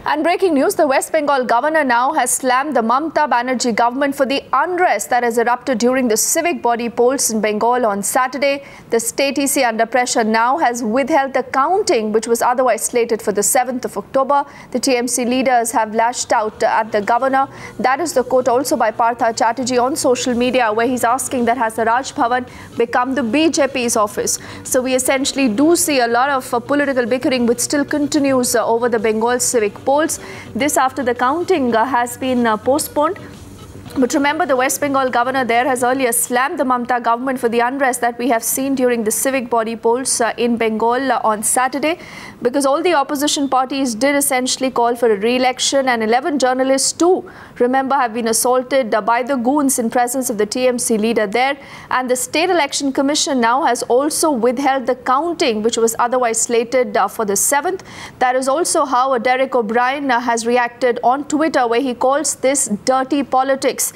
And breaking news, the West Bengal governor now has slammed the Mamata Banerjee government for the unrest that has erupted during the civic body polls in Bengal on Saturday. The state EC, under pressure now, has withheld the counting which was otherwise slated for the 7th of October. The TMC leaders have lashed out at the governor. That is the quote also by Partha Chatterjee on social media, where he's asking that has the Raj Bhavan become the BJP's office. So we essentially do see a lot of political bickering which still continues over the Bengal civic polls. This after the counting has been postponed. But remember, the West Bengal governor there has earlier slammed the Mamata government for the unrest that we have seen during the civic body polls in Bengal on Saturday, because all the opposition parties did essentially call for a re-election, and 11 journalists too, remember, have been assaulted by the goons in presence of the TMC leader there. And the State Election Commission now has also withheld the counting which was otherwise slated for the 7th. That is also how Derek O'Brien has reacted on Twitter, where he calls this dirty politics.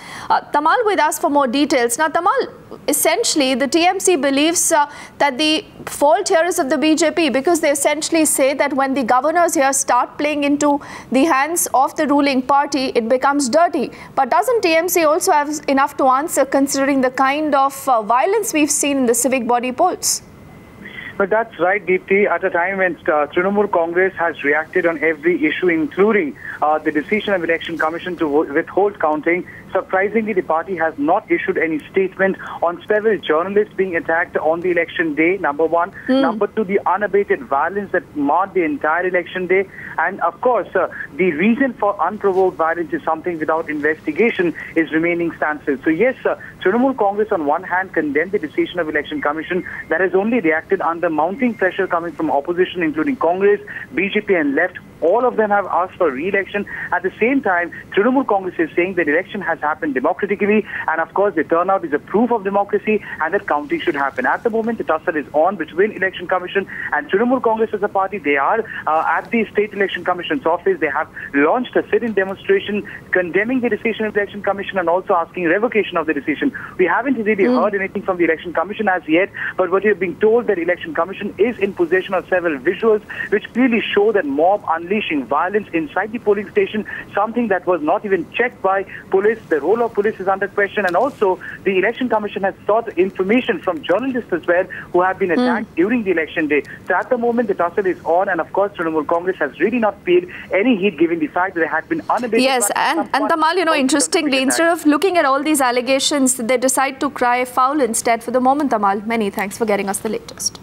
Tamal with us for more details. Now, Tamal, essentially the TMC believes that the fault here is of the BJP, because they essentially say that when the governors here start playing into the hands of the ruling party, it becomes dirty. But doesn't TMC also have enough to answer, considering the kind of violence we've seen in the civic body polls? But that's right, Deepthi. At a time when Trinamool Congress has reacted on every issue, including the decision of Election Commission to withhold counting, surprisingly, the party has not issued any statement on several journalists being attacked on the election day, number one. Number two, the unabated violence that marred the entire election day. And of course, the reason for unprovoked violence is something without investigation is remaining standstill. So yes, Trinamool Congress on one hand condemned the decision of Election Commission that has only reacted under mounting pressure coming from opposition, including Congress, BJP and left. All of them have asked for re-election. At the same time, Trinamool Congress is saying that election has happened democratically, and of course the turnout is a proof of democracy and that counting should happen. At the moment, the tussle is on between Election Commission and Trinamool Congress as a party. They are at the State Election Commission's office. They have launched a sit-in demonstration condemning the decision of the Election Commission and also asking revocation of the decision. We haven't really heard anything from the Election Commission as yet, but what we have been told that the Election Commission is in possession of several visuals which clearly show that mob unleashing violence inside the polling station, something that was not even checked by police. The role of police is under question, and also the Election Commission has sought information from journalists as well who have been attacked during the election day. So at the moment the tussle is on, and of course Trinamool Congress has really not paid any heed given the fact that there had been unabated. Yes, and Tamal, you know, interestingly, instead of looking at all these allegations, they decide to cry foul instead for the moment. Tamal, many thanks for getting us the latest.